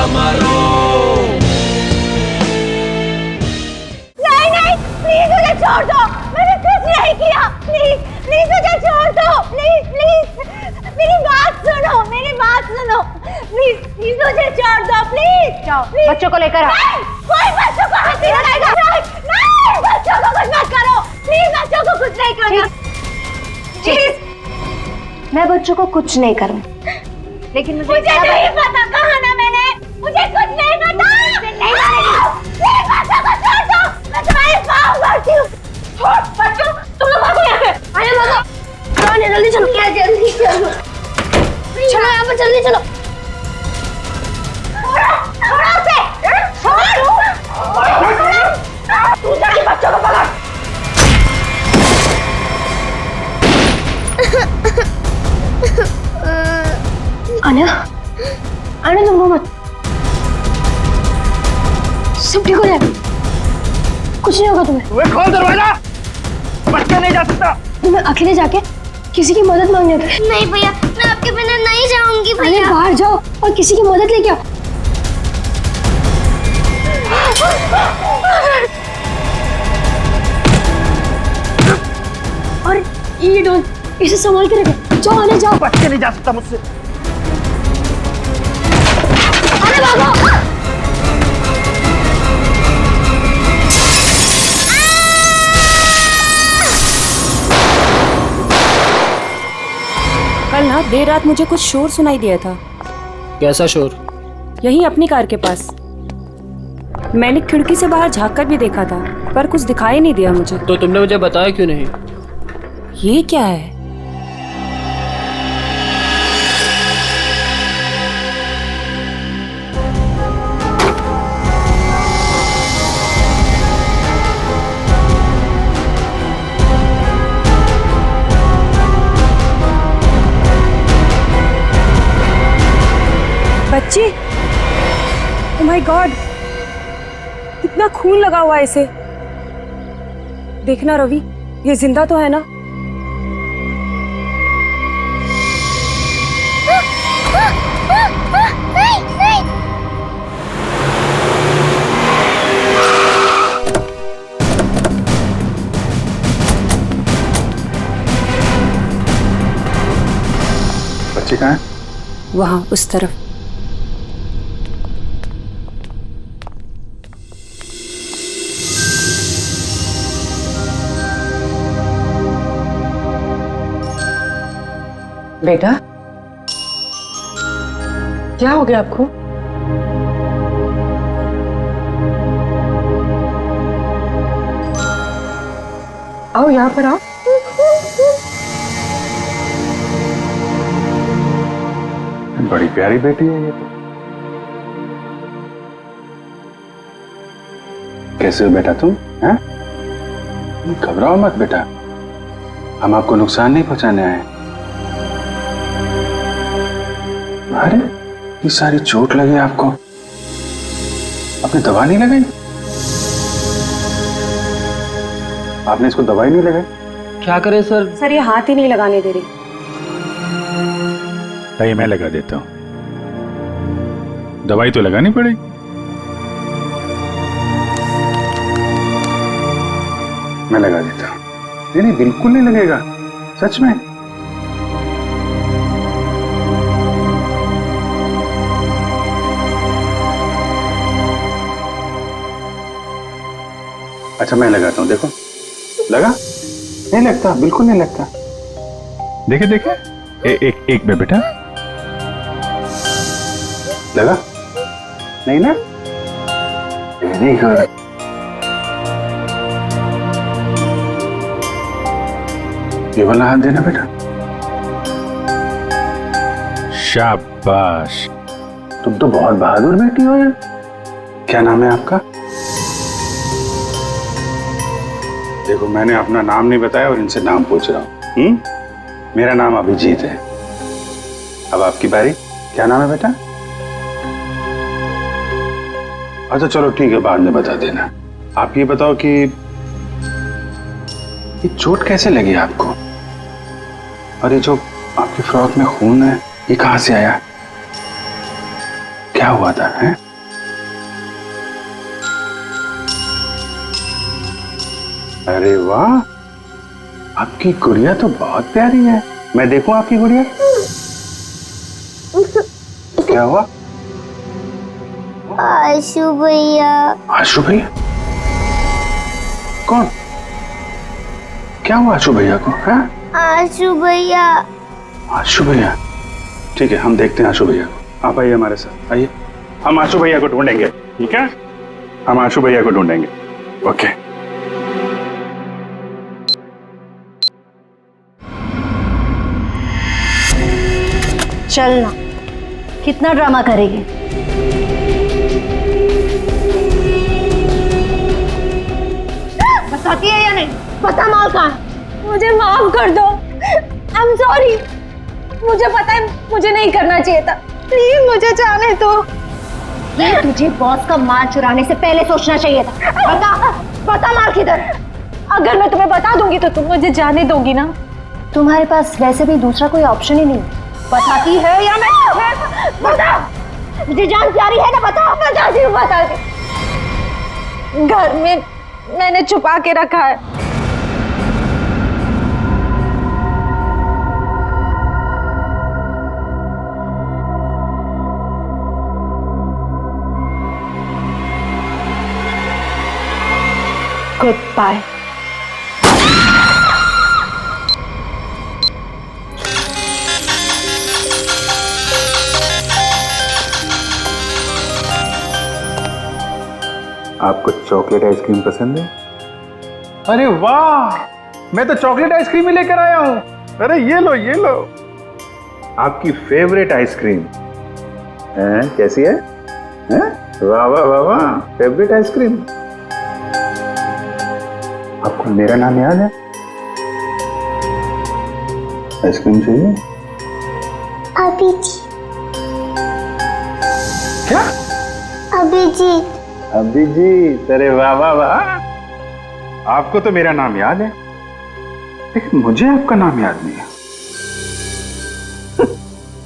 समारोह। नहीं नहीं प्लीज मुझे छोड़ दो, मैंने कुछ नहीं किया। प्लीज प्लीज मुझे छोड़ दो, प्लीज प्लीज मेरी बात सुनो, मेरी बात सुनो। प्लीज प्लीज मुझे छोड़ दो, प्लीज। जाओ बच्चों को लेकर आओ। कोई बच्चों को हाथ नहीं लगाएगा। नहीं बच्चों को कुछ मत करो, प्लीज बच्चों को कुछ नहीं करो प्लीज। मैं बच्चों को कुछ नहीं करूँ, लेकिन मुझे नहीं पता, कहा ना मैंने, मुझे कुछ नहीं पता। नहीं मारेगी। प्लीज बच्चों को छोड़ दो, मैं तुम्हारे पाँव पड़ती हूँ। छोड़ बच्चों, तुम लोग भागो यहाँ से। आया भागो, जल्दी चलो, क्या जल्दी चलो, चलो यहाँ पर जल्दी चलो। छोड़ो उसे, तू जाके बच्चों को पकड़। आना आना, तुम रो मत, सब ठीक हो जाएगा, कुछ नहीं होगा तुम्हें। तुम्हें खोल दरवाजा, बच्चा नहीं जा सकता। तुम्हें अकेले जाके किसी की मदद मांगने होगी। नहीं भैया, मैं आपके बिना नहीं जाऊंगी अरे भैया। बाहर जाओ और किसी की मदद लेके आओ। और ये डॉल, इसे संभाल के रखे। जाओ आने जाओ। बच्चे नहीं जा सकता मुझसे। अरे भागो। कल ना देर रात मुझे कुछ शोर सुनाई दिया था। कैसा शोर? यहीं अपनी कार के पास। मैंने खिड़की से बाहर झांक कर भी देखा था, पर कुछ दिखाई नहीं दिया मुझे। तो तुमने मुझे बताया क्यों नहीं? ये क्या है? बच्ची, ओह माय गॉड, कितना खून लगा हुआ है इसे। देखना रवि, ये जिंदा तो है ना? नहीं नहीं। बच्ची कहाँ है? वहां उस तरफ। बेटा, क्या हो गया आपको? आओ यहाँ पर आओ। बड़ी प्यारी बेटी है ये तो। कैसे हो बेटा तुम? हैं? घबराओ मत बेटा, हम आपको नुकसान नहीं पहुंचाने आए। अरे ये सारी चोट लगी आपको, आपने दवा नहीं लगाई? आपने इसको दवाई नहीं लगाई? क्या करें सर? सर ये हाथ ही नहीं लगाने दे रही। नहीं, मैं लगा देता हूं, दवाई तो लगानी पड़ेगी। मैं लगा देता हूं। नहीं नहीं, बिल्कुल नहीं लगेगा, सच में। अच्छा मैं लगाता हूं, देखो लगा? नहीं लगता, बिल्कुल नहीं लगता। देखे देखे, एक में बेटा लगा? नहीं ना? Very good. ये वाला हाथ देना बेटा। शाबाश, तुम तो बहुत बहादुर बेटी हो यार। क्या नाम है आपका? देखो मैंने अपना नाम नहीं बताया और इनसे नाम पूछ रहा हूँ। मेरा नाम अभिजीत है। अब आपकी बारी। क्या नाम है बेटा? अच्छा चलो ठीक है, बाद में बता देना। आप ये बताओ कि ये चोट कैसे लगी आपको? और ये जो आपकी फ्रॉक में खून है, ये कहां से आया? क्या हुआ था, हैं? अरे वाह, आपकी गुड़िया तो बहुत प्यारी है। मैं देखूं आपकी गुड़िया? क्या हुआ? आशु भैया। आशु भैया? कौन? क्या हुआ आशु भैया को? हैं? आशु भैया। आशु भैया? ठीक है, हम देखते हैं आशु भैया को। आप आइए हमारे साथ, आइए। हम आशु भैया को ढूंढेंगे, ठीक है? हम आशु भैया को ढूंढेंगे। ओके। चलना, कितना ड्रामा करेगी? बताती है या नहीं? पता माल कहाँ है? मुझे माफ कर दो। I am sorry. मुझे पता है मुझे नहीं करना चाहिए था। प्लीज मुझे जाने दो। ये तुझे बॉस का माल चुराने से पहले सोचना चाहिए था। बता माल किधर? अगर मैं तुम्हें बता दूंगी तो तुम मुझे जाने दोगी ना? तुम्हारे पास वैसे भी दूसरा कोई ऑप्शन ही नहीं। बताती है या मैं? बता। मुझे जान प्यारी है ना? बता। बताती हूँ, बताती। घर में मैंने छुपा के रखा है। Goodbye. आपको चॉकलेट आइसक्रीम पसंद है? अरे वाह, मैं तो चॉकलेट आइसक्रीम ही लेकर आया हूं। अरे ये लो, ये लो, आपकी फेवरेट आइसक्रीम है। कैसी है? वाह वाह वाह वाह, फेवरेट आइसक्रीम। आपको मेरा नाम याद है? आइसक्रीम चाहिए? अभिजीत। क्या? अभिजीत। अभिजीत, अरे वाह वाह वाह, आपको तो मेरा नाम याद है, लेकिन मुझे आपका नाम याद नहीं है।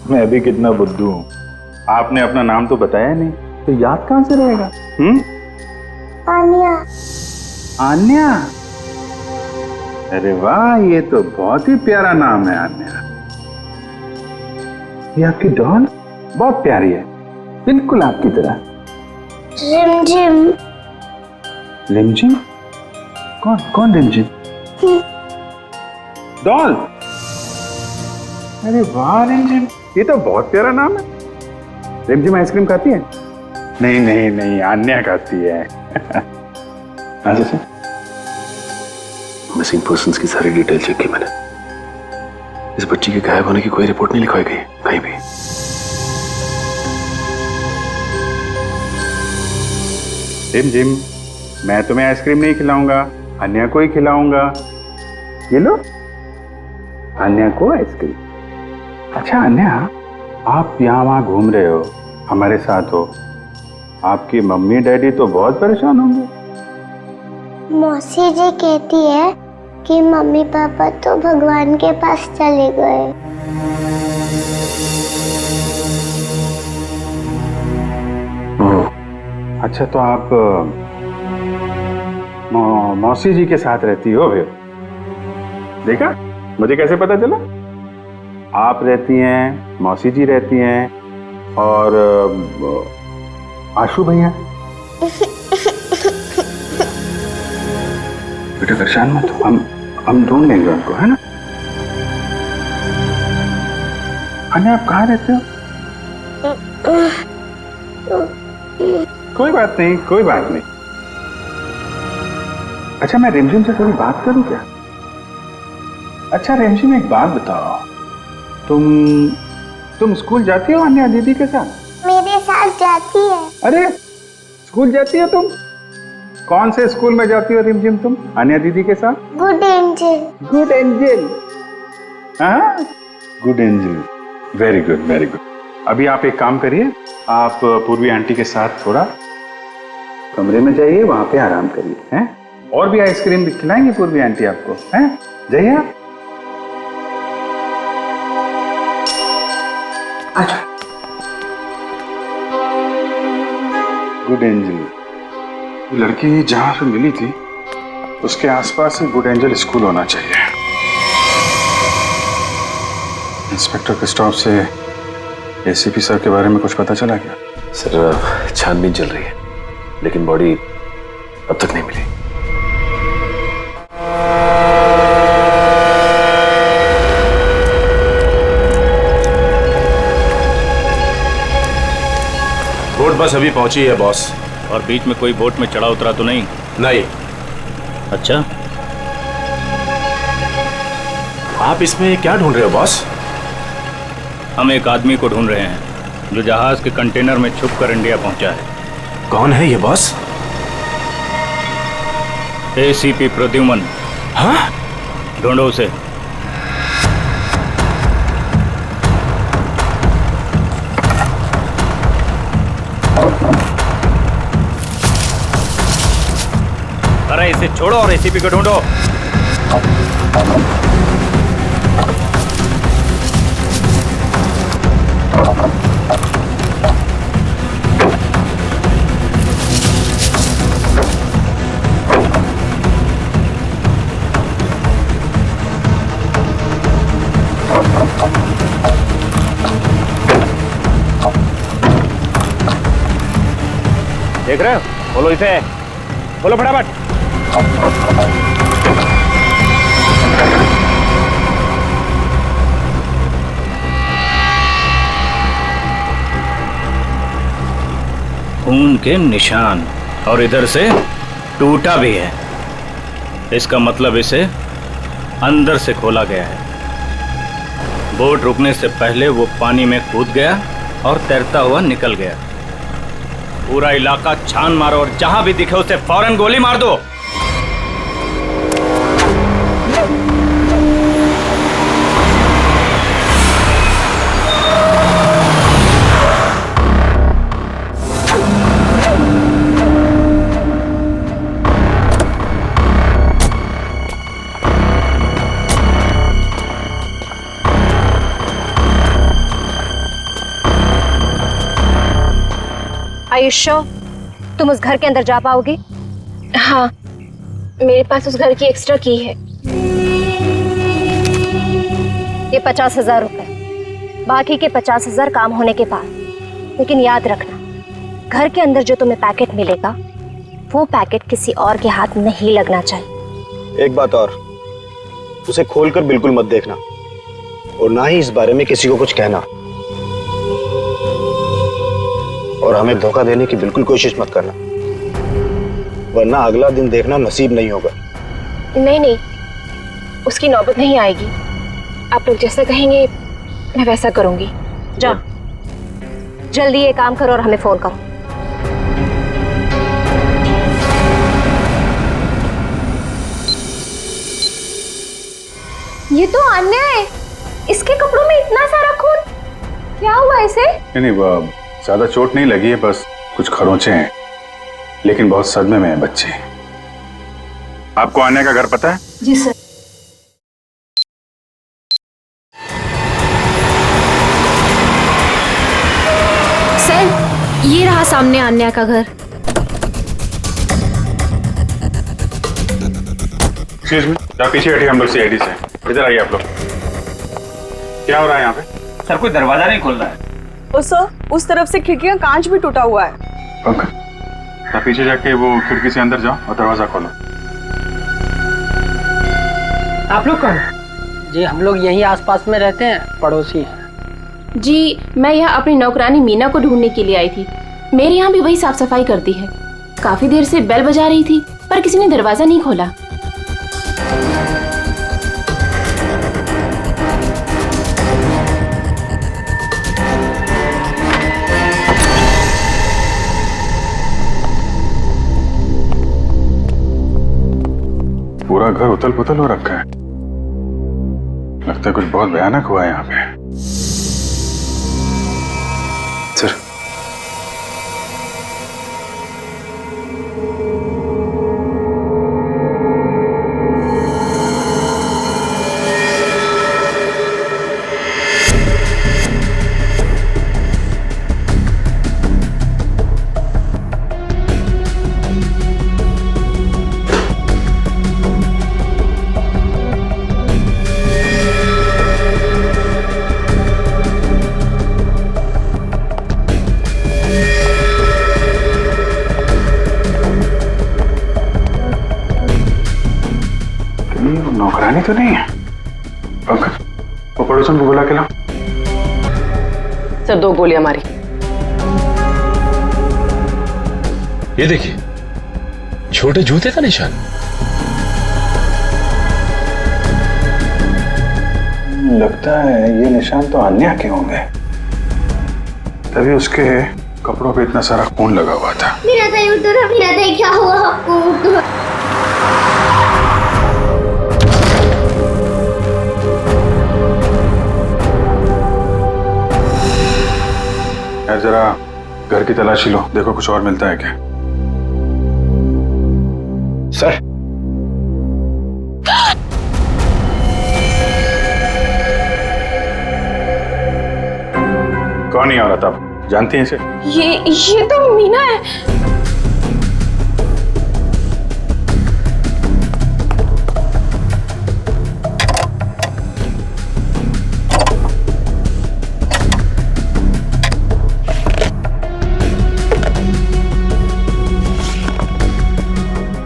मैं अभी कितना बुद्धू हूं, आपने अपना नाम तो बताया नहीं, तो याद कहां से रहेगा? आन्या। आन्या? अरे वाह, ये तो बहुत ही प्यारा नाम है आन्या। ये आपकी डॉल बहुत प्यारी है, बिल्कुल आपकी तरह। रिमझिम। रिमझिम? कौन कौन रिमझिम? डॉल? अरे वाह रिमझिम, ये तो बहुत प्यारा नाम है। रिमझिम आइसक्रीम खाती है? नहीं नहीं नहीं, आन्या खाती है। मिसिंग पर्सन्स की सारी डिटेल चेक की मैंने। इस बच्ची के गायब होने की कोई रिपोर्ट नहीं लिखवाई गई कहीं भी। रिमझिम, मैं तुम्हें आइसक्रीम नहीं खिलाऊंगा, अन्या को ही खिलाऊंगा। ये लो, अन्या को आइसक्रीम। अच्छा अन्या, आप यहाँ वहाँ घूम रहे हो, हमारे साथ हो, आपकी मम्मी डैडी तो बहुत परेशान होंगे। मौसी जी कहती है कि मम्मी पापा तो भगवान के पास चले गए। अच्छा, तो आप मौसी जी के साथ रहती हो फिर? देखा, मुझे कैसे पता चला? आप रहती हैं, मौसी जी रहती हैं, और आशु भैया। बेटा परेशान मत हो, हम ढूंढ लेंगे उनको, है ना? अन्या, आप कहाँ रहते हो? कोई बात नहीं, कोई बात नहीं। अच्छा, मैं रिमझिम से थोड़ी बात करूं क्या? अच्छा रिमझिम, एक बात बताओ, तुम स्कूल जाती हो अन्या दीदी के साथ? मेरे साथ जाती है। अरे, स्कूल जाती हो तुम? कौन से स्कूल में जाती हो रिमझिम तुम अन्या दीदी के साथ? Good angel. Good angel? हाँ, good angel, very good very good. अभी आप एक काम करिए, आप पूर्वी आंटी के साथ थोड़ा कमरे में जाइए, वहां पे आराम करिए, हैं? और भी आइसक्रीम भी खिलाएंगे पूर्वी आंटी आपको, हैं? जाइए आप। अच्छा। Good angel. लड़की जहां से मिली थी उसके आसपास ही गुड एंजल स्कूल होना चाहिए। इंस्पेक्टर क्रिस्टोफ से एसीपी सर के बारे में कुछ पता चला क्या? सर छानबीन चल रही है, लेकिन बॉडी अब तक नहीं मिली। बोट बस अभी पहुंची है बॉस। और बीच में कोई बोट में चढ़ा उतरा तो नहीं? नहीं। अच्छा, आप इसमें क्या ढूंढ रहे हो बॉस? हम एक आदमी को ढूंढ रहे हैं जो जहाज के कंटेनर में छुपकर इंडिया पहुंचा है। कौन है ये बॉस? एसीपी प्रद्युमन। हाँ? ढूंढो उसे। अरे इसे छोड़ो और एसीपी को ढूंढो। देख रहे हो? बोलो इसे, बोलो फटाफट। खून के निशान, और इधर से टूटा भी है। इसका मतलब इसे अंदर से खोला गया है। बोट रुकने से पहले वो पानी में कूद गया और तैरता हुआ निकल गया। पूरा इलाका छान मारो और जहां भी दिखे उसे फौरन गोली मार दो। आयुष्यो, तुम उस घर के अंदर जा पाओगे? हाँ, मेरे पास उस घर की एक्स्ट्रा की है। ये 50,000 रुपए, बाकी के 50,000 काम होने के बाद। लेकिन याद रखना, घर के अंदर जो तुम्हें पैकेट मिलेगा वो पैकेट किसी और के हाथ नहीं लगना चाहिए। एक बात और, उसे खोलकर बिल्कुल मत देखना और ना ही इस बारे में किसी को कुछ कहना, और हमें धोखा देने की बिल्कुल कोशिश मत करना, वरना अगला दिन देखना नसीब नहीं होगा। नहीं नहीं, उसकी नौबत नहीं आएगी। आप लोग जैसा कहेंगे मैं वैसा करूंगी। जाओ, जल्दी ये काम करो और हमें फोन करो। ये तो अन्याय है। इसके कपड़ों में इतना सारा खून, क्या हुआ इसे? नहीं, वो ज्यादा चोट नहीं लगी है, बस कुछ खरोंचे हैं, लेकिन बहुत सदमे में है बच्चे। आपको आने का घर पता है? जी सर। सर, ये रहा सामने अन्या का घर। एक्सक्यूज मी, आप पीछे हटिए, हम लोग सीआईडी से। इधर आइए आप लोग। क्या हो रहा है यहाँ पे? सर, कोई दरवाजा नहीं खोल रहा है। और सर, उस तरफ से खिड़की का कांच भी टूटा हुआ है। पंकज, आप पीछे जाके वो खिड़की से अंदर जाओ और दरवाजा खोलो। आप लोग कौन? जी हम लोग यहीं आसपास में रहते हैं, पड़ोसी हैं। जी, मैं यहाँ अपनी नौकरानी मीना को ढूंढने के लिए आई थी। मेरे यहाँ भी वही साफ सफाई करती है। काफी देर से बेल बजा रही थी पर किसी ने दरवाजा नहीं खोला। पूरा घर उथल पुथल हो रखा है। लगता है कुछ बहुत भयानक हुआ है यहाँ पे। सर, रानी तो नहीं है। पंकज, वो पड़ोसन को बुला के लाओ। सर 2 गोलियां मारी। ये देखिए, छोटे जूते का निशान। लगता है ये निशान तो अन्या के होंगे, तभी उसके कपड़ों पे इतना सारा खून लगा हुआ था। मेरा दही उतरा, मेरा दही, क्या हुआ आपको? यार जरा घर की तलाशी लो, देखो कुछ और मिलता है क्या। सर, कौन ही औरत आप जानती हैं इसे? ये तो मीना है।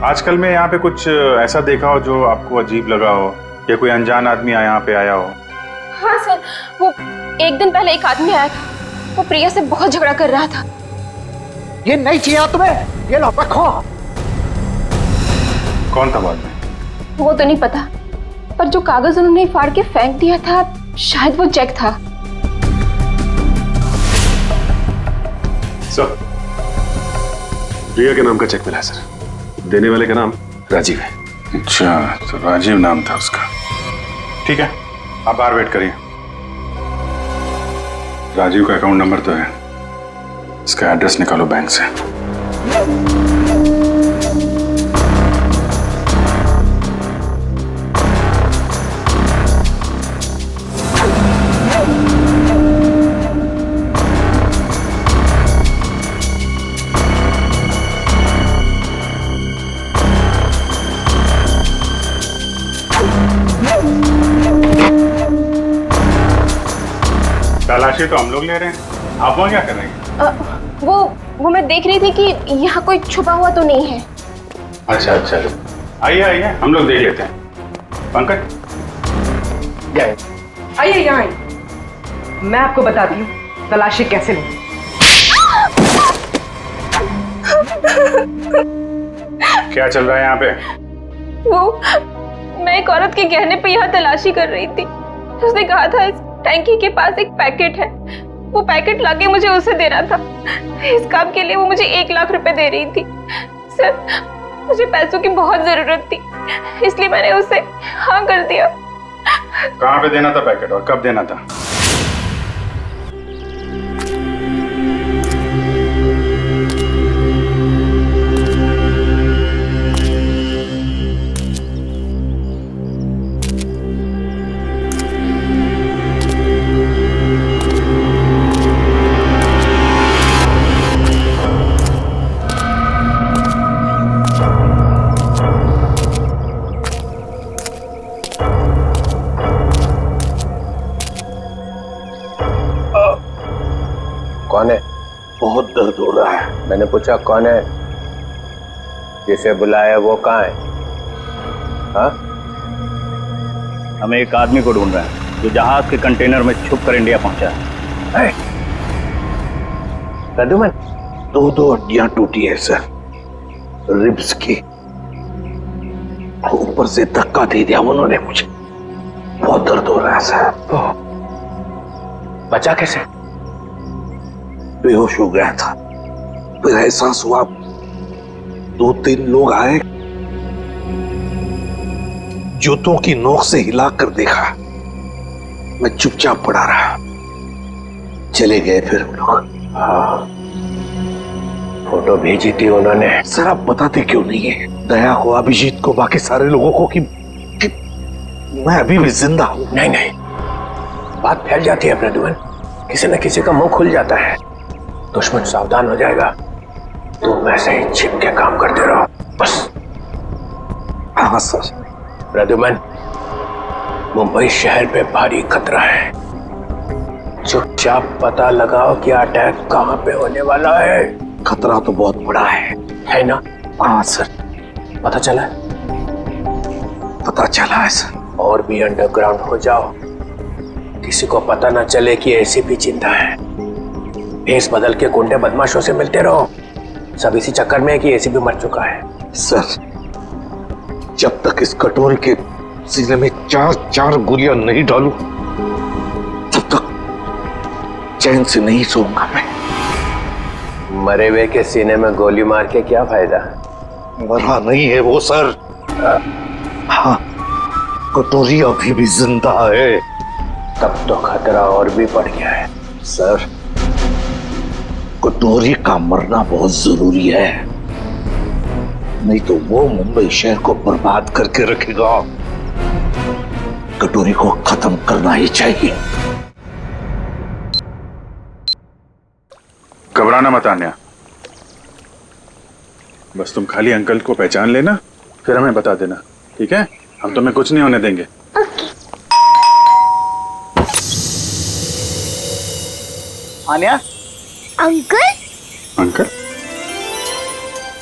आजकल में यहाँ पे कुछ ऐसा देखा हो जो आपको अजीब लगा हो, या कोई अनजान आदमी यहाँ पे आया हो? हाँ सर, वो एक दिन पहले एक आदमी आया था, वो प्रिया से बहुत झगड़ा कर रहा था। ये नहीं चाहिए तुम्हें, ये लो रखो। कौन था बाद में? वो तो नहीं पता, पर जो कागज उन्होंने फाड़ के फेंक दिया था, शायद वो चेक था। सर, प्रिया के नाम का चेक मिला है सर। देने वाले का नाम राजीव है। अच्छा, तो राजीव नाम था उसका। ठीक है, आप बाहर वेट करिए। राजीव का अकाउंट नंबर तो है, इसका एड्रेस निकालो बैंक से। तलाशी तो हम लोग ले रहे हैं, आप वहाँ क्या कर रहे हैं? वो मैं देख रही थी कि यहाँ कोई छुपा हुआ तो नहीं है। अच्छा अच्छा, आइए आइए, हम लोग देख लेते हैं। पंकज, आइए यहाँ आइए, मैं आपको बताती हूँ तलाशी कैसे लें। क्या चल रहा है यहाँ पे? वो मैं एक औरत के गहने पे यहाँ तलाशी कर रही थी। उसने कहा था इस टैंकी के पास एक पैकेट है, वो पैकेट लाके मुझे उसे देना था। इस काम के लिए वो मुझे 1 लाख रुपए दे रही थी। सर, मुझे पैसों की बहुत जरूरत थी, इसलिए मैंने उसे हाँ कर दिया। कहाँ पे देना था पैकेट और कब देना था? कौन है? बहुत दर्द हो रहा है। मैंने पूछा कौन है? जिसे बुलाया वो कहाँ है? हाँ? हम एक आदमी को ढूंढ रहे हैं जो जहाज के कंटेनर में छुप कर इंडिया पहुंचा है। प्रद्युमन, 2 हड्डियां टूटी है सर, रिब्स की। ऊपर से धक्का दे दिया उन्होंने मुझे, बहुत दर्द हो रहा है सर। बचा कैसे? बेहोश हो गया था, फिर एहसास हुआ, 2-3 लोग आए, जूतों की नोक से हिलाकर देखा, मैं चुपचाप पड़ा रहा, चले गए फिर हम लोग। हाँ, फोटो भेजी थी उन्होंने। सर आप बताते क्यों नहीं है दया को, अभिजीत को, बाकी सारे लोगों को कि मैं अभी भी जिंदा हूं? नहीं, बात फैल जाती है प्रद्युमन, किसी न किसी का मुंह खुल जाता है, दुश्मन सावधान हो जाएगा। तुम वैसे ही छिप के काम करते रहो बस। हाँ सर। प्रद्युमन, मुंबई शहर पे भारी खतरा है, चुपचाप पता लगाओ कि अटैक कहाँ पे होने वाला है। खतरा तो बहुत बड़ा है ना? हाँ सर। पता चला है? पता चला है सर, और भी अंडरग्राउंड हो जाओ, किसी को पता ना चले कि एसीपी जिंदा है। भेस बदल के गुंडे बदमाशों से मिलते रहो, सब इसी चक्कर में है कि एसीपी मर चुका है। सर, जब तक इस कटोरी के सीने में 4 गोलियां नहीं डालूं, तब तक चैन से नहीं सोऊंगा मैं। मरे हुए के सीने में गोली मार के क्या फायदा? मरा नहीं है वो सर। हाँ, कटोरी अभी भी जिंदा है। तब तो खतरा और भी बढ़ गया है। सर, कटोरी का मरना बहुत जरूरी है, नहीं तो वो मुंबई शहर को बर्बाद करके रखेगा। कटोरी को खत्म करना ही चाहिए। घबराना मत आन्या, बस तुम खाली अंकल को पहचान लेना, फिर हमें बता देना, ठीक है? हम तुम्हें कुछ नहीं होने देंगे। आन्या, अंकल अंकल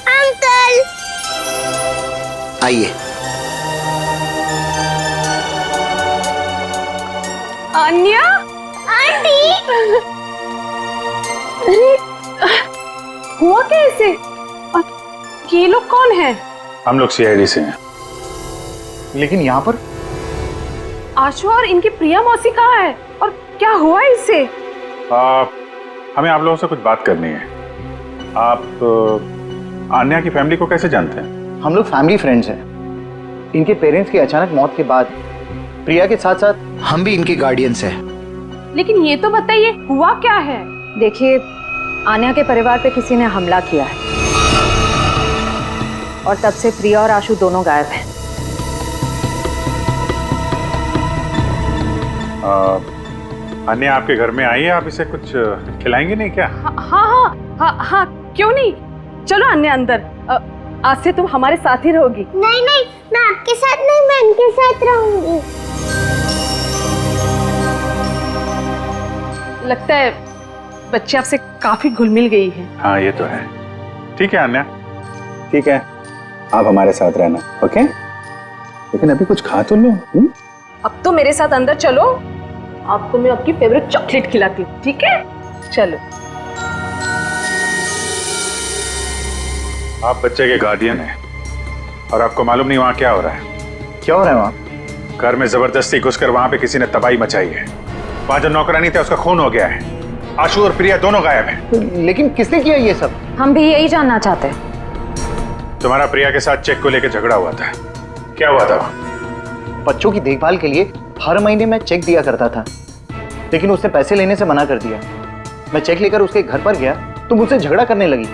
अंकल आइए। अन्या, आंटी। अरे हुआ कैसे? ये लोग कौन है? हम लोग सीआईडी से हैं। लेकिन यहाँ पर आशु और इनकी प्रिया मौसी कहाँ है और क्या हुआ इससे? हमें आप लोगों से कुछ बात करनी है। आप आन्या की फैमिली को कैसे जानते हैं? हम लोग फैमिली फ्रेंड्स हैं। इनके पेरेंट्स की अचानक मौत के बाद प्रिया के साथ साथ हम भी इनके गार्डियंस हैं। लेकिन ये तो बताइए हुआ क्या है? देखिए, आन्या के परिवार पे किसी ने हमला किया है और तब से प्रिया और आशु दोनों गायब हैं। अन्या आपके घर में आई है, आप इसे कुछ खिलाएंगे नहीं क्या? हाँ, क्यों नहीं? चलो अन्या अंदर। आज से तुम हमारे साथ ही रहोगी। नहीं नहीं, मैं आपके साथ नहीं, मैं इनके साथ रहूंगी। लगता है बच्चे आपसे काफी घुल मिल गई है। हाँ, ये तो है। ठीक है अन्या, ठीक है, आप हमारे साथ रहना, ओके? लेकिन अभी कुछ खा तो लो। अब तो मेरे साथ अंदर चलो, आपको मैं आपकी फेवरेट चॉकलेट खिलाती हूँ, ठीक है? चलो। आप बच्चे के गार्डियन हैं और आपको मालूम नहीं वहां क्या हो रहा है। क्या हो रहा है वहाँ? घर में जबरदस्ती घुसकर वहां पे किसी ने तबाही मचाई है। वहां जो नौकरानी था उसका खून हो गया है। आशु और प्रिया दोनों गायब हैं। लेकिन किसने किया ये सब? हम भी यही जानना चाहते हैं। तुम्हारा प्रिया के साथ चेक को लेकर झगड़ा हुआ था, क्या हुआ था? बच्चों की देखभाल के लिए हर महीने मैं चेक दिया करता था, लेकिन उसने पैसे लेने से मना कर दिया। मैं चेक लेकर उसके घर पर गया तो मुझसे झगड़ा करने लगी,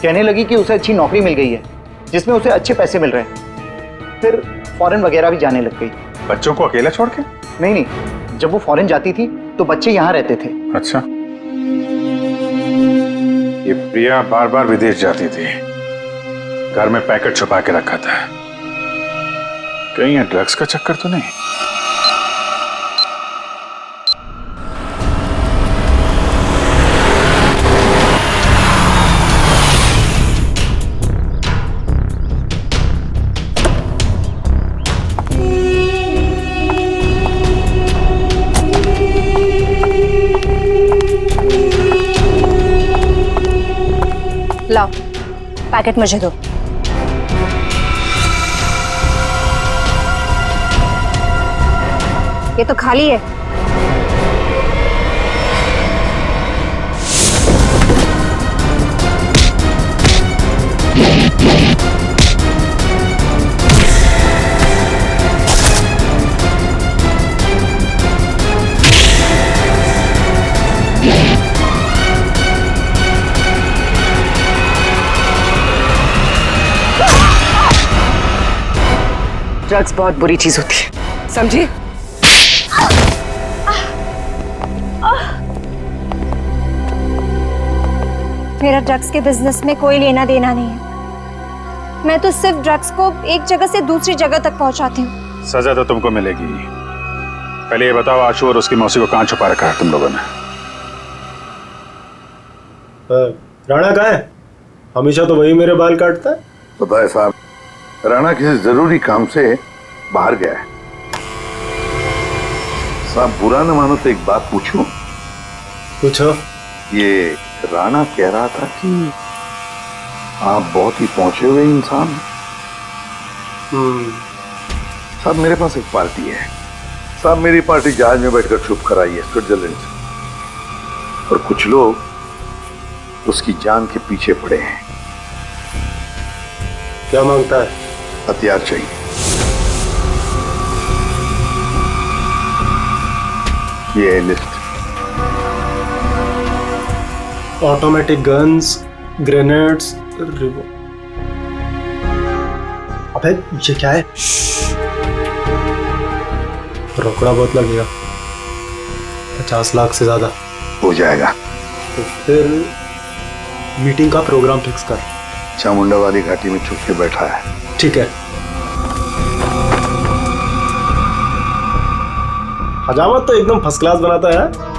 कहने लगी कि उसे अच्छी नौकरी मिल गई है जिसमें उसे अच्छे पैसे मिल रहे हैं। फिर फॉरेन वगैरह भी जाने लग गई। बच्चों को अकेला छोड़ के? नहीं, जब वो फॉरेन जाती थी तो बच्चे यहाँ रहते थे। अच्छा, ये प्रिया बार बार विदेश जाती थी, घर में पैकेट छुपा के रखा था। कहीं ये ड्रग्स का चक्कर तो नहीं? लाओ, पैकेट मुझे दो। ये तो खाली है। ड्रग्स बहुत बुरी चीज होती है, समझी? मेरा ड्रग्स के बिजनेस में कोई लेना देना नहीं है। मैं तो सिर्फ ड्रग्स को एक जगह से दूसरी जगह तक पहुंचाती हूँ। सजा तो तुमको मिलेगी। पहले ये बताओ, आशु और उसकी मौसी को कहाँ छुपा रखा है तुम लोगों ने? राणा कहाँ है? हमेशा तो वही मेरे बाल काटता है। तो भाई साहब, राणा किसी जरूरी काम से बाहर गया है। साहब बुरा न मानो तो एक बात पूछूं? पूछो। ये राणा कह रहा था कि आप बहुत ही पहुंचे हुए इंसान। साहब मेरे पास एक पार्टी है। साहब मेरी पार्टी जहाज में बैठकर छुप कर आई है स्विट्जरलैंड से, और कुछ लोग उसकी जान के पीछे पड़े हैं। क्या मांगता है? हथियार चाहिए। ये है लिस्ट। ऑटोमेटिक गन्स, ग्रेनेड्स, अबे ये क्या है? रोकड़ा बहुत लगेगा, 50 लाख से ज्यादा हो जाएगा। तो फिर मीटिंग का प्रोग्राम फिक्स कर। चामुंडा वाली घाटी में छुप के बैठा है। ठीक है। हजामत तो एकदम फर्स्ट क्लास बनाता है।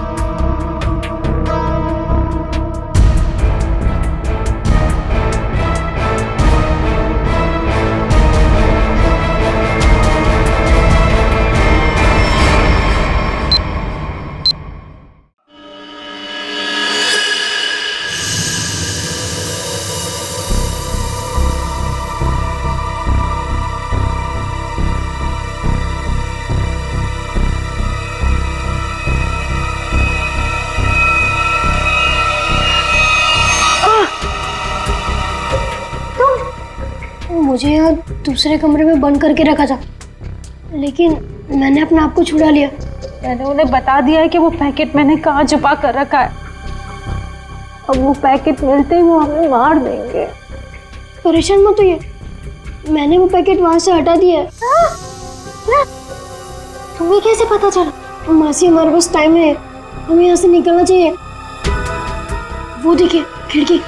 मुझे यहाँ दूसरे कमरे में बंद करके रखा था, लेकिन मैंने अपने आप को छुड़ा लिया। मैंने उन्हें बता दिया है कि वो पैकेट मैंने कहाँ छुपा कर रखा है। अब वो पैकेट मिलते ही वो हमें मार देंगे। परेशान मत होइए, मैंने वो पैकेट वहां से हटा दिया है। तुम्हें कैसे पता चला? मासी हमारे पास टाइम है, हमें यहाँ से निकलना चाहिए। वो देखिए खिड़की,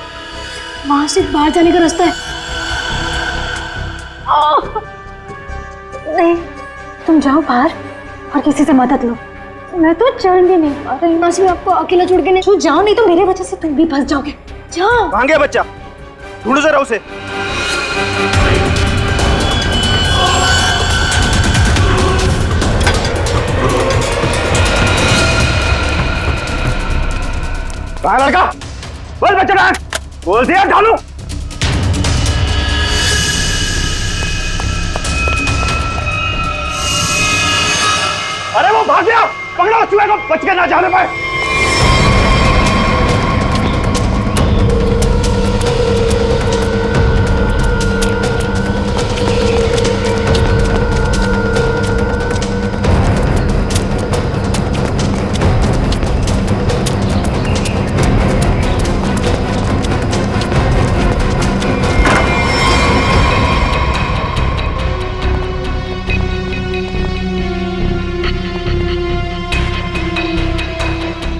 वहां से बाहर जाने का रास्ता है। नहीं, तुम जाओ बाहर और किसी से मदद लो। मैं तो चल भी नहीं पा रही। मासी मैं आपको अकेला छोड़ के नहीं। तू जाओ, नहीं तो मेरे वजह से तुम भी फंस जाओगे। जाओ। कहाँ गया बच्चा? ढूंढो जरा उसे। कहाँ लड़का? बोल बच्चा कहाँ? बोल दिया ढालू। अरे वो भाग गया, पकड़ो चूहे को, बच के ना जाने पाए।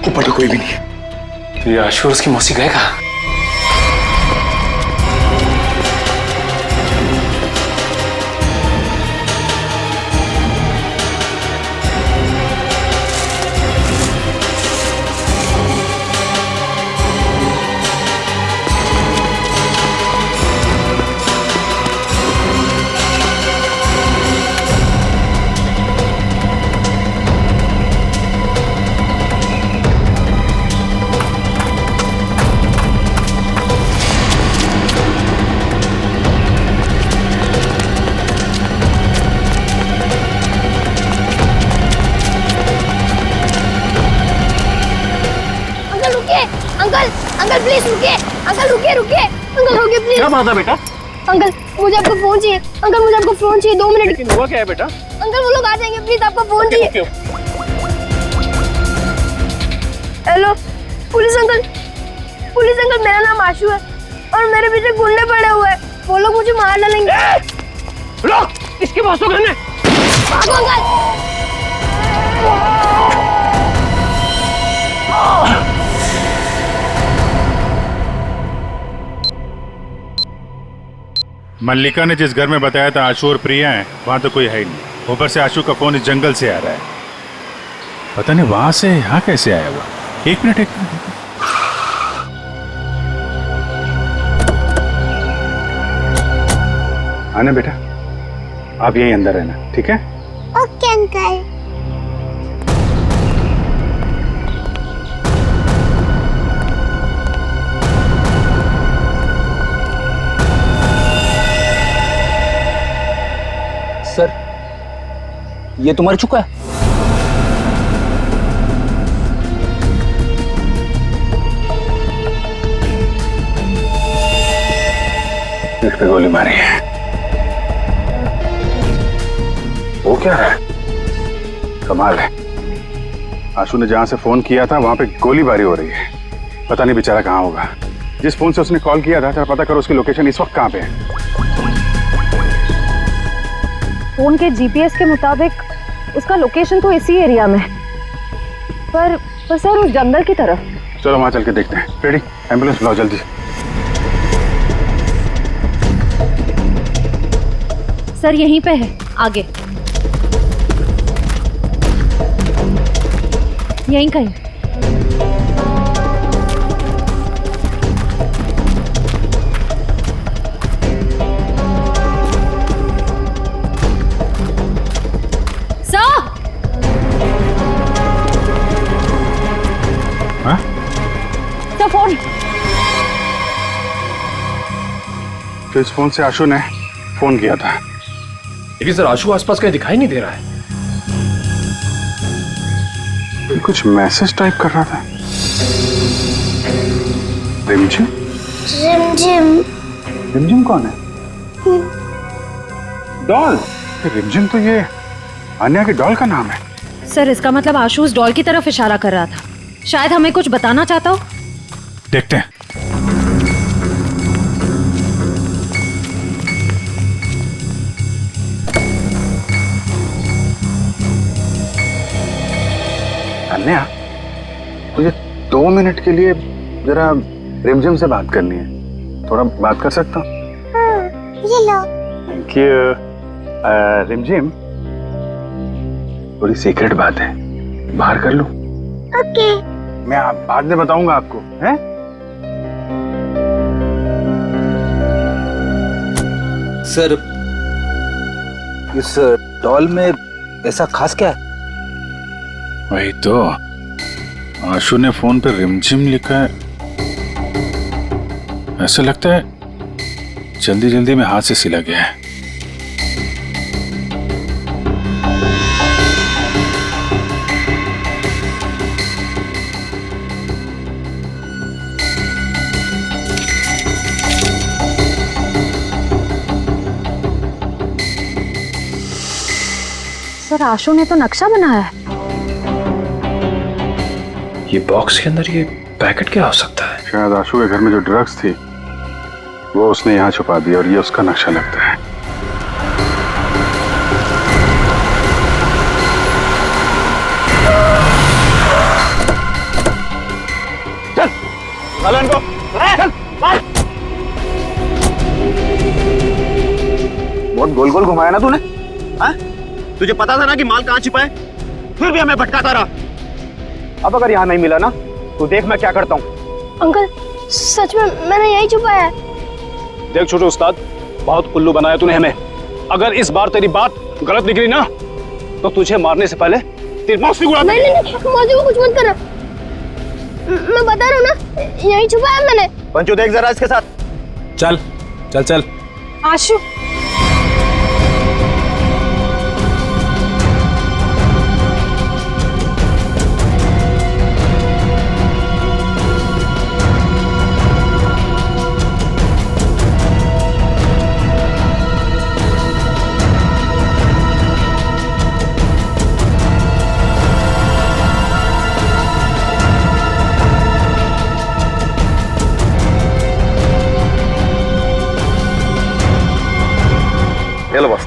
ऊपर तो कोई भी नहीं है। तो ये आशु और उसकी मौसी गए कहाँ? अंकल प्लीज रुकिए। अंकल रुकिए रुकिए। अंकल रुकिए प्लीज। क्या बात है बेटा? अंकल मुझे आपका फोन चाहिए। अंकल मुझे आपका फोन चाहिए, 2 मिनट। लेकिन हुआ क्या है बेटा? अंकल वो लोग आ जाएंगे, प्लीज आपका फोन चाहिए। हेलो पुलिस अंकल मेरा नाम आशु है और मेरे पीछे गुंडे पड़े हुए हैं। वो लोग मुझे मार डालेंगे। रुक, इसके पास तो गन है। भागो अंकल। मल्लिका ने जिस घर में बताया था आशु और प्रिया हैं, वहां तो कोई है ही नहीं। ऊपर से आशु का फोन इस जंगल से आ रहा है। पता नहीं वहां से यहाँ कैसे आया हुआ। एक मिनट। आना बेटा, आप यहीं अंदर रहना, ठीक है? Okay uncle. ये तो मर चुका है। इस पे गोली मारी है। वो क्या है? कमाल है, आशु ने जहां से फोन किया था वहां पे गोलीबारी हो रही है। पता नहीं बेचारा कहाँ होगा। जिस फोन से उसने कॉल किया था जरा पता करो उसकी लोकेशन इस वक्त कहाँ पे है। फोन के जीपीएस के मुताबिक उसका लोकेशन तो इसी एरिया में है, पर सर उस जंगल की तरफ। चलो वहां चल के देखते हैं। रेडी, एम्बुलेंस बुलाओ जल्दी। सर यहीं पे है, आगे यहीं कहीं। फोन। तो इस फोन से आशु ने फोन किया था, लेकिन सर आशु आसपास कहीं दिखाई नहीं दे रहा है। ये कुछ मैसेज टाइप कर रहा था। रिमझिम? रिमझिम। रिमझिम कौन है? डॉल। रिमझिम तो ये अन्या की डॉल का नाम है। सर इसका मतलब आशु उस डॉल की तरफ इशारा कर रहा था। शायद हमें कुछ बताना चाहता हो। देखते हैं। अन्या, तुझे 2 मिनट के लिए जरा रिमझिम से बात करनी है। थोड़ा बात कर सकता हूँ? ये लो। Thank you. रिमझिम, थोड़ी सीक्रेट बात है, बाहर कर लूं? ओके। मैं बाद में बताऊंगा आपको, हैं? सर इस डॉल में ऐसा खास क्या है? वही तो, आशु ने फोन पे रिमझिम लिखा है। ऐसा लगता है जल्दी जल्दी में हाथ से सिला गया है। सर आशु ने तो नक्शा बनाया है। ये बॉक्स के अंदर ये पैकेट क्या हो सकता है? शायद आशु के घर में जो ड्रग्स थी वो उसने यहाँ छुपा दिया और ये उसका नक्शा लगता है। चल, चल इनको, चल, चल। बहुत गोल गोल घुमाया ना तूने, हाँ? तुझे पता था ना कि माल कहाँ छिपा है, फिर भी हमें भटकाता रहा। अब अगर यहाँ नहीं मिला ना तो देख मैं क्या करता हूँ। अंकल सच में मैंने यही छुपाया है। देख छोटे उस्ताद, बहुत उल्लू बनाया तूने हमें। अगर इस बार तेरी बात गलत निकली ना तो तुझे मारने से पहले तेरी मौत उड़ा नहीं नहीं नहीं, मौसी को कुछ मत करना। मैं बता रहा हूँ ना, यही छुपाया मैंने। पंचू देख जरा इसके साथ। चल चल चल। आशु चलो बस।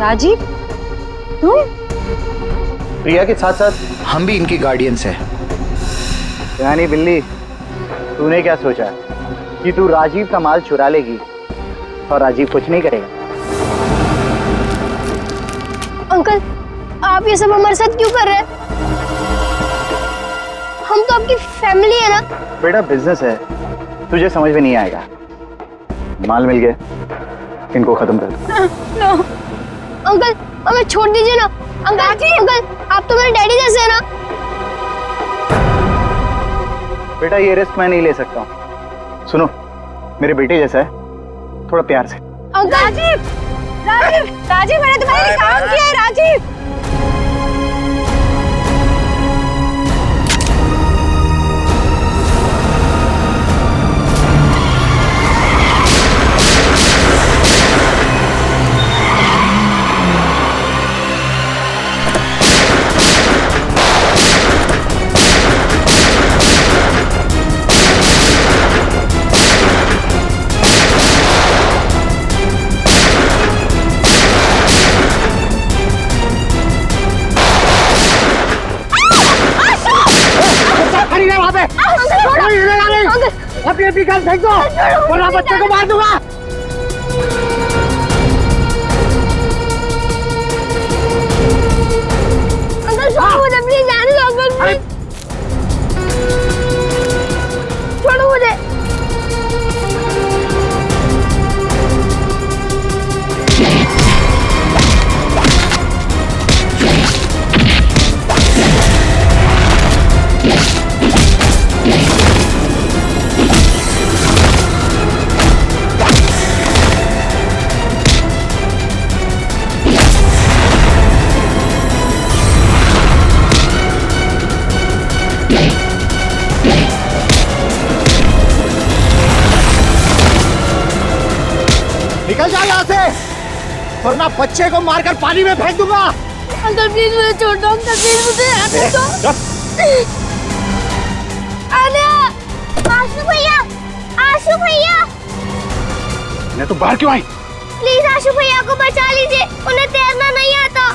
राजीव, तुम? प्रिया के साथ साथ हम भी इनकी गार्डियंस हैं। यानी बिल्ली, तूने क्या सोचा कि तू राजीव का माल चुरा लेगी और राजीव कुछ नहीं करेगा? अंकल, आप ये सब हमारे साथ क्यों कर रहे हैं? हम तो आपकी फैमिली है ना। बेटा बिजनेस है, तुझे समझ में नहीं आएगा। माल मिल गया, इनको खत्म कर दो। नो अंकल, हमें छोड़ दीजिए ना। अंकल, आप तो मेरे डैडी जैसे हैं ना। बेटा ये रिस्क मैं नहीं ले सकता हूँ। सुनो, मेरे बेटे जैसा है, थोड़ा प्यार से। अंकल राजीव, राजीव मैंने तुम्हारे लिए काम किया है। राजीव, अपनी गन फेंक दो वरना बच्चे को मार दूंगा। अंकल छोड़ो मुझे, प्लीज जाने दो अंकल, प्लीज छोड़ो मुझे। निकल जा यहाँ से वरना बच्चे को मारकर पानी में फेंक दूंगा। अंकल प्लीज मुझे छोड़ दो। अंकल प्लीज मुझे आने दो। आशु भैया, आशु भैया, मैं तो बाहर क्यों आई? प्लीज आशु भैया को बचा लीजिए, उन्हें तैरना नहीं आता।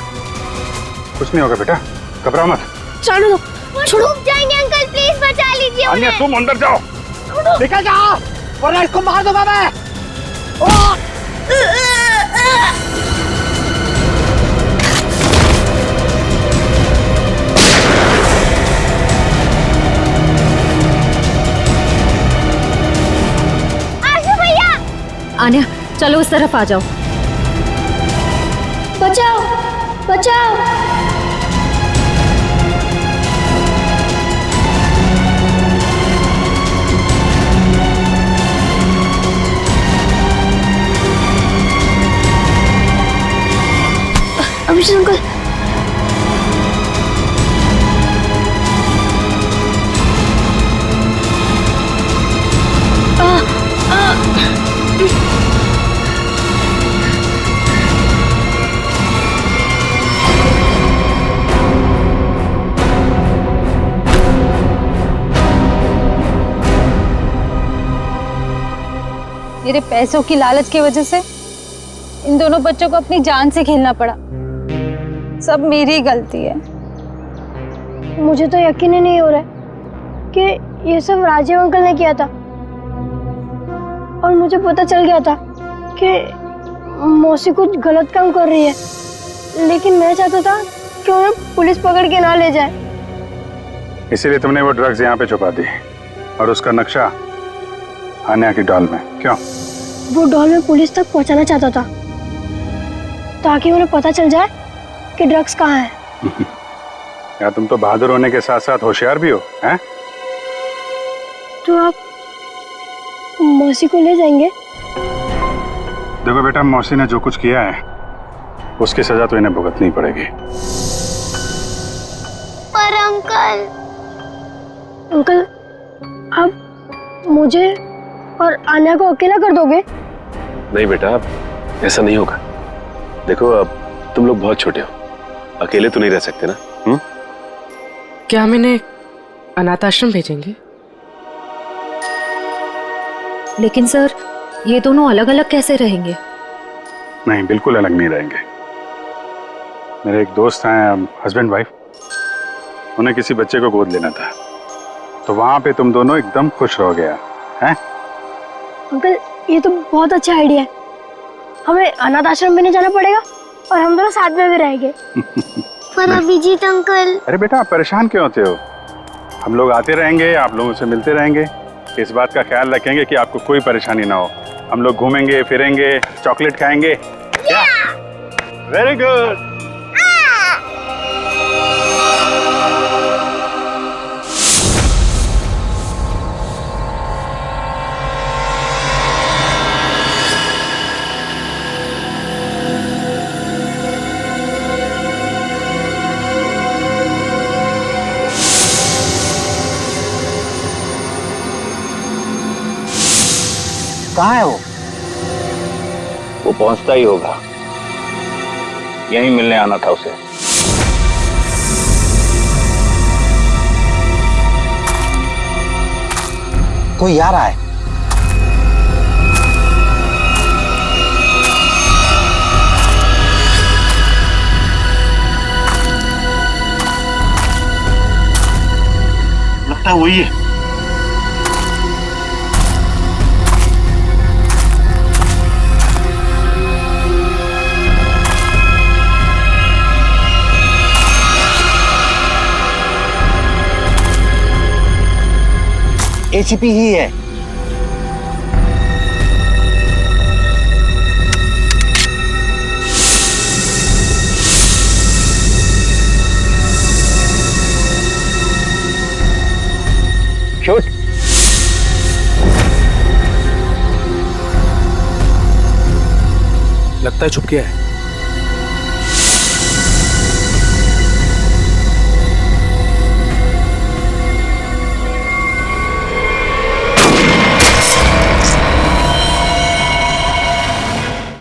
कुछ नहीं होगा बेटा, घबराओ मत। छोड़ो दो, छोड़ो। डूब जाएंगे अंकल, प्लीज बचा लीजिए अन्य उन्हें। तुम अंदर जाओ। निकल जाओ वरना इसको मार दूंगा मैं। आशु भैया, आन्या चलो उस तरफ आ जाओ। बचाओ बचाओ। अभिषेक अंकल, मेरे पैसों की लालच की वजह से इन दोनों बच्चों को अपनी जान से खेलना पड़ा। सब मेरी गलती है। मुझे तो यकीन ही नहीं हो रहा है कि ये सब राजीव अंकल ने किया था। और मुझे पता चल गया था कि मौसी कुछ गलत काम कर रही है, लेकिन मैं चाहता था कि उन्हें पुलिस पकड़ के ना ले जाए। इसीलिए तुमने वो ड्रग्स यहाँ पे छुपा दी और उसका नक्शा आन्या की डॉल में। क्यों? वो डॉल में पुलिस तक पहुंचाना चाहता था ताकि उन्हें पता चल जाए कि ड्रग्स कहाँ है। यार तुम तो बहादुर होने के साथ साथ होशियार भी हो, हैं? तो आप मौसी को ले जाएंगे? देखो बेटा, मौसी ने जो कुछ किया है उसकी सजा तो इन्हें भुगतनी पड़ेगी। पर अंकल, अंकल आप मुझे और आन्या को अकेला कर दोगे? नहीं बेटा, ऐसा नहीं होगा। देखो अब तुम लोग बहुत छोटे हो, अकेले तो नहीं रह सकते ना। क्या हम इन्हें अनाथ आश्रम भेजेंगे? लेकिन सर, ये दोनों अलग अलग कैसे रहेंगे? नहीं, बिल्कुल अलग नहीं रहेंगे। मेरे एक दोस्त हैं, हस्बैंड वाइफ, उन्हें किसी बच्चे को गोद लेना था, तो वहां पे तुम दोनों एकदम खुश रहोगे यार, हैं? अंकल ये तो बहुत अच्छा आइडिया है। हमें अनाथ आश्रम में नहीं जाना पड़ेगा और हम दोनों साथ में भी रहेंगे। पर अभिजीत अंकल। अरे बेटा आप परेशान क्यों होते हो? हम लोग आते रहेंगे, आप लोगों से मिलते रहेंगे, इस बात का ख्याल रखेंगे कि आपको कोई परेशानी ना हो। हम लोग घूमेंगे फिरेंगे, चॉकलेट खाएंगे। क्या? Very good. कहाँ है वो पहुंचता ही होगा, यहीं मिलने आना था उसे। कोई आ रहा है। लगता है वही है। एसीपी ही है। शूट। लगता है छुप गया है।